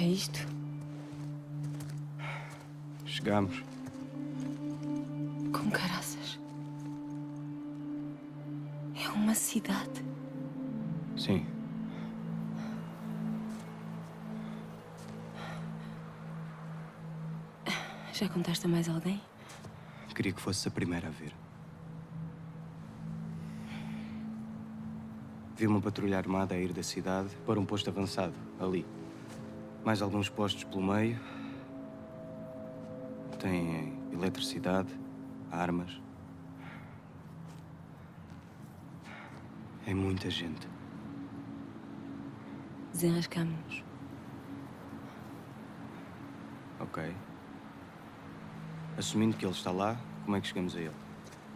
é isto? Chegamos. Com caraças. É uma cidade. Sim. Já contaste a mais alguém? Queria que fosse a primeira a ver. Vi uma patrulha armada a ir da cidade para um posto avançado, ali. Mais alguns postos pelo meio. Têm eletricidade, armas. É muita gente. Desenrascamos-nos. Ok. Assumindo que ele está lá, como é que chegamos a ele?